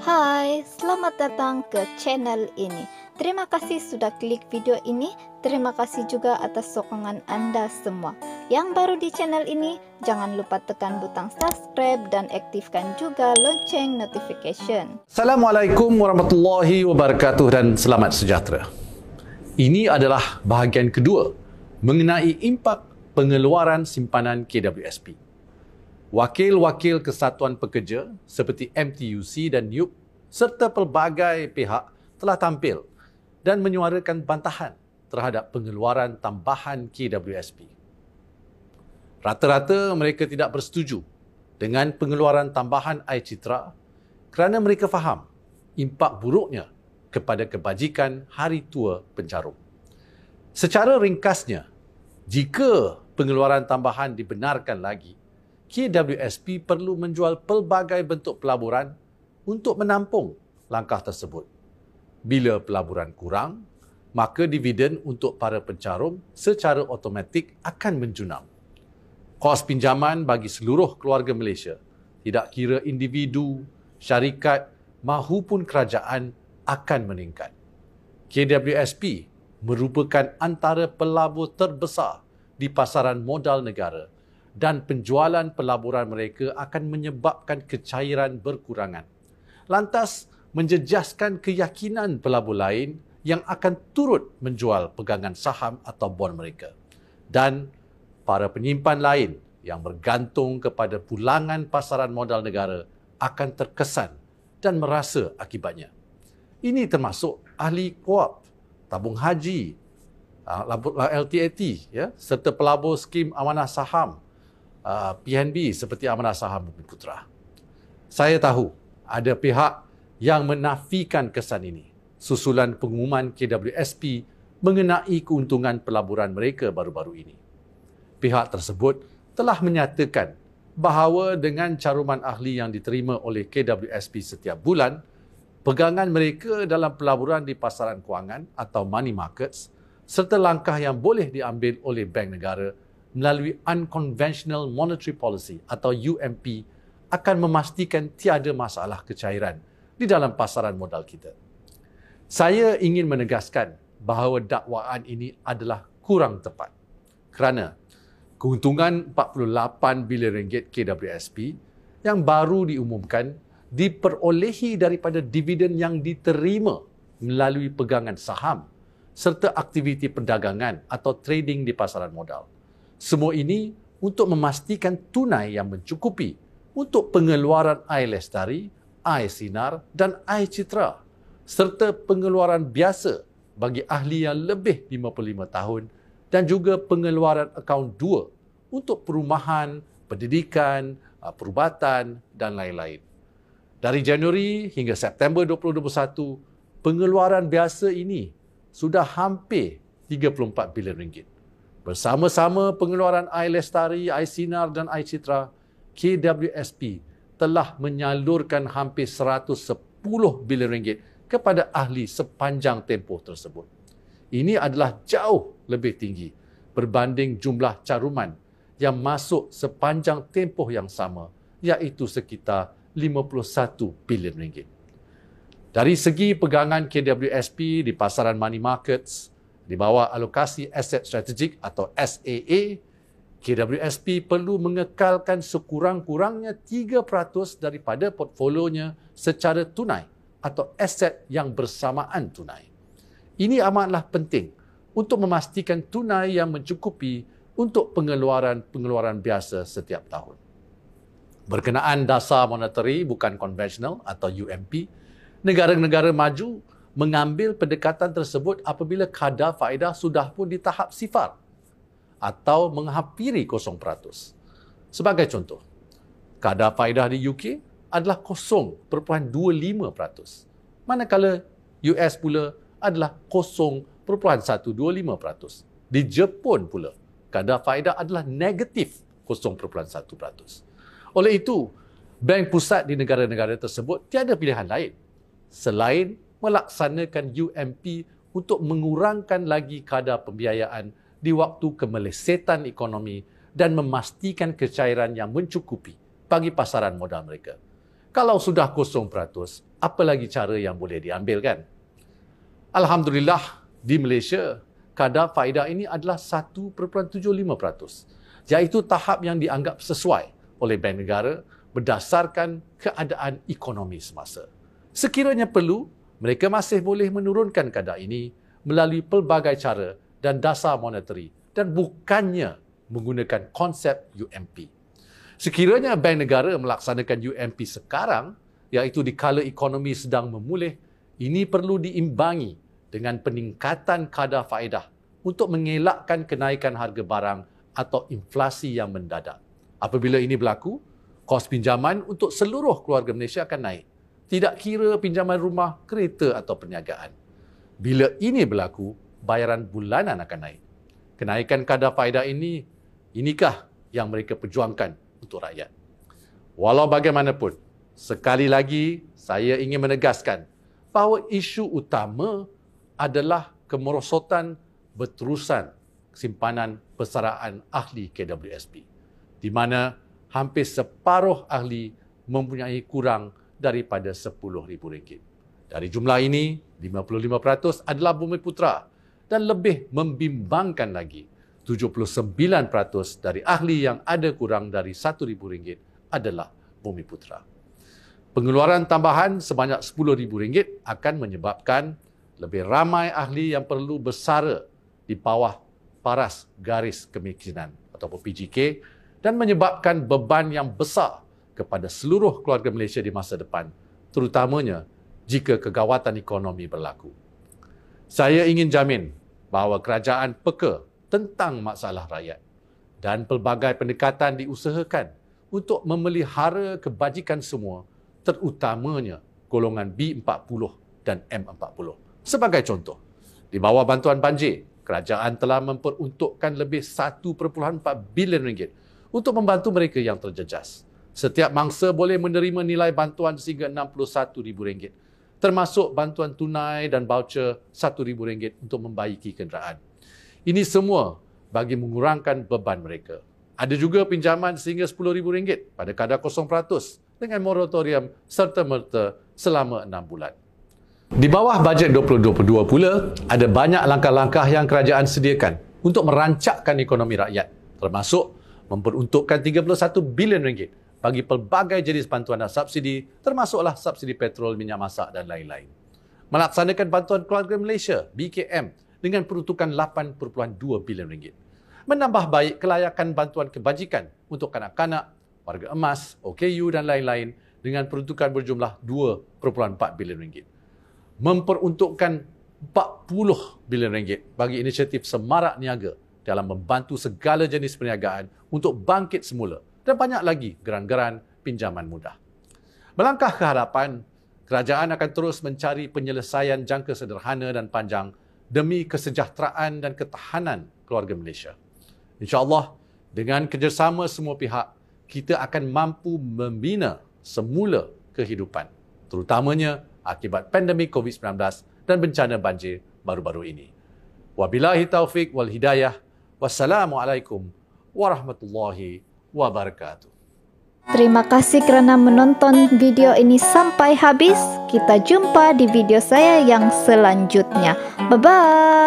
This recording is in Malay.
Hai, selamat datang ke channel ini. Terima kasih sudah klik video ini. Terima kasih juga atas sokongan Anda semua. Yang baru di channel ini, jangan lupa tekan butang subscribe dan aktifkan juga lonceng notification. Assalamualaikum warahmatullahi wabarakatuh dan selamat sejahtera. Ini adalah bahagian kedua mengenai impak pengeluaran simpanan KWSP. Wakil-wakil Kesatuan Pekerja seperti MTUC dan NUP serta pelbagai pihak telah tampil dan menyuarakan bantahan terhadap pengeluaran tambahan KWSP. Rata-rata mereka tidak bersetuju dengan pengeluaran tambahan air citra kerana mereka faham impak buruknya kepada kebajikan Hari Tua Pencarum. Secara ringkasnya, jika pengeluaran tambahan dibenarkan lagi, KWSP perlu menjual pelbagai bentuk pelaburan untuk menampung langkah tersebut. Bila pelaburan kurang, maka dividen untuk para pencarum secara automatik akan menjunam. Kos pinjaman bagi seluruh keluarga Malaysia, tidak kira individu, syarikat mahupun kerajaan, akan meningkat. KWSP merupakan antara pelabur terbesar di pasaran modal negara dan penjualan pelaburan mereka akan menyebabkan kecairan berkurangan. Lantas, menjejaskan keyakinan pelabur lain yang akan turut menjual pegangan saham atau bond mereka. Dan para penyimpan lain yang bergantung kepada pulangan pasaran modal negara akan terkesan dan merasa akibatnya. Ini termasuk ahli KOAP, tabung haji, LTAT, serta pelabur skim amanah saham, PNB seperti Amanah Saham Bumi Putra. Saya tahu ada pihak yang menafikan kesan ini susulan pengumuman KWSP mengenai keuntungan pelaburan mereka baru-baru ini. Pihak tersebut telah menyatakan bahawa dengan caruman ahli yang diterima oleh KWSP setiap bulan, pegangan mereka dalam pelaburan di pasaran kewangan atau money markets serta langkah yang boleh diambil oleh bank negara melalui Unconventional Monetary Policy atau UMP akan memastikan tiada masalah kecairan di dalam pasaran modal kita. Saya ingin menegaskan bahawa dakwaan ini adalah kurang tepat kerana keuntungan 48 bilion ringgit KWSP yang baru diumumkan diperolehi daripada dividen yang diterima melalui pegangan saham serta aktiviti perdagangan atau trading di pasaran modal. Semua ini untuk memastikan tunai yang mencukupi untuk pengeluaran air lestari, air sinar dan air citra serta pengeluaran biasa bagi ahli yang lebih 55 tahun dan juga pengeluaran akaun 2 untuk perumahan, pendidikan, perubatan dan lain-lain. Dari Januari hingga September 2021, pengeluaran biasa ini sudah hampir 34 bilion ringgit. Bersama-sama pengeluaran air lestari, air sinar dan air citra, KWSP telah menyalurkan hampir 110 bilion ringgit kepada ahli sepanjang tempoh tersebut. Ini adalah jauh lebih tinggi berbanding jumlah caruman yang masuk sepanjang tempoh yang sama, iaitu sekitar 51 bilion ringgit. Dari segi pegangan KWSP di pasaran money markets, di bawah alokasi aset strategik atau SAA, KWSP perlu mengekalkan sekurang-kurangnya 3% daripada portfolionya secara tunai atau aset yang bersamaan tunai. Ini amatlah penting untuk memastikan tunai yang mencukupi untuk pengeluaran biasa setiap tahun. Berkenaan dasar monetary bukan konvensional atau UMP, negara-negara maju mengambil pendekatan tersebut apabila kadar faedah sudah pun di tahap sifar atau menghampiri 0%. Sebagai contoh, kadar faedah di UK adalah 0.25%, manakala US pula adalah 0.125%. Di Jepun pula, kadar faedah adalah negatif 0.1%. Oleh itu, bank pusat di negara-negara tersebut tiada pilihan lain selain melaksanakan UMP untuk mengurangkan lagi kadar pembiayaan di waktu kemelesetan ekonomi dan memastikan kecairan yang mencukupi bagi pasaran modal mereka. Kalau sudah 0%, apa lagi cara yang boleh diambil kan? Alhamdulillah, di Malaysia, kadar faedah ini adalah 1.75%, iaitu tahap yang dianggap sesuai oleh Bank Negara berdasarkan keadaan ekonomi semasa. Sekiranya perlu, mereka masih boleh menurunkan kadar ini melalui pelbagai cara dan dasar monetary dan bukannya menggunakan konsep UMP. Sekiranya Bank Negara melaksanakan UMP sekarang, iaitu di kala ekonomi sedang memulih, ini perlu diimbangi dengan peningkatan kadar faedah untuk mengelakkan kenaikan harga barang atau inflasi yang mendadak. Apabila ini berlaku, kos pinjaman untuk seluruh keluarga Malaysia akan naik. Tidak kira pinjaman rumah, kereta atau perniagaan. Bila ini berlaku, bayaran bulanan akan naik. Kenaikan kadar faedah inikah yang mereka perjuangkan untuk rakyat. Walau bagaimanapun, sekali lagi saya ingin menegaskan bahawa isu utama adalah kemerosotan berterusan simpanan persaraan ahli KWSP, di mana hampir separuh ahli mempunyai kurang daripada RM10,000. Dari jumlah ini, 55% adalah Bumiputera dan lebih membimbangkan lagi, 79% dari ahli yang ada kurang dari RM1,000 adalah Bumiputera. Pengeluaran tambahan sebanyak RM10,000 akan menyebabkan lebih ramai ahli yang perlu bersara di bawah paras garis kemiskinan ataupun PGK dan menyebabkan beban yang besar kepada seluruh keluarga Malaysia di masa depan, terutamanya jika kegawatan ekonomi berlaku. Saya ingin jamin bahawa kerajaan peka tentang masalah rakyat dan pelbagai pendekatan diusahakan untuk memelihara kebajikan semua, terutamanya golongan B40 dan M40. Sebagai contoh, di bawah bantuan banjir, kerajaan telah memperuntukkan lebih RM1.4 bilion untuk membantu mereka yang terjejas. Setiap mangsa boleh menerima nilai bantuan sehingga RM61,000, termasuk bantuan tunai dan voucher RM1,000 untuk membaiki kenderaan. Ini semua bagi mengurangkan beban mereka. Ada juga pinjaman sehingga RM10,000 pada kadar 0% dengan moratorium serta-merta selama 6 bulan. Di bawah bajet 2022 pula, ada banyak langkah-langkah yang kerajaan sediakan untuk merancakkan ekonomi rakyat, termasuk memperuntukkan RM31 bilion bagi pelbagai jenis bantuan dan subsidi, termasuklah subsidi petrol, minyak masak dan lain-lain. Melaksanakan bantuan keluarga Malaysia, BKM, dengan peruntukan RM8.2 bilion. Menambah baik kelayakan bantuan kebajikan untuk kanak-kanak, warga emas, OKU dan lain-lain dengan peruntukan berjumlah RM2.4 bilion. Memperuntukkan RM40 bilion bagi inisiatif semarak niaga dalam membantu segala jenis perniagaan untuk bangkit semula dan banyak lagi geran-geran pinjaman mudah. Melangkah ke hadapan, kerajaan akan terus mencari penyelesaian jangka sederhana dan panjang demi kesejahteraan dan ketahanan keluarga Malaysia. InsyaAllah, dengan kerjasama semua pihak, kita akan mampu membina semula kehidupan, terutamanya akibat pandemik COVID-19 dan bencana banjir baru-baru ini. Wabillahi taufik wal hidayah. Wassalamualaikum warahmatullahi wabarakatuh. Terima kasih kerana menonton video ini sampai habis. Kita jumpa di video saya yang selanjutnya. Bye-bye.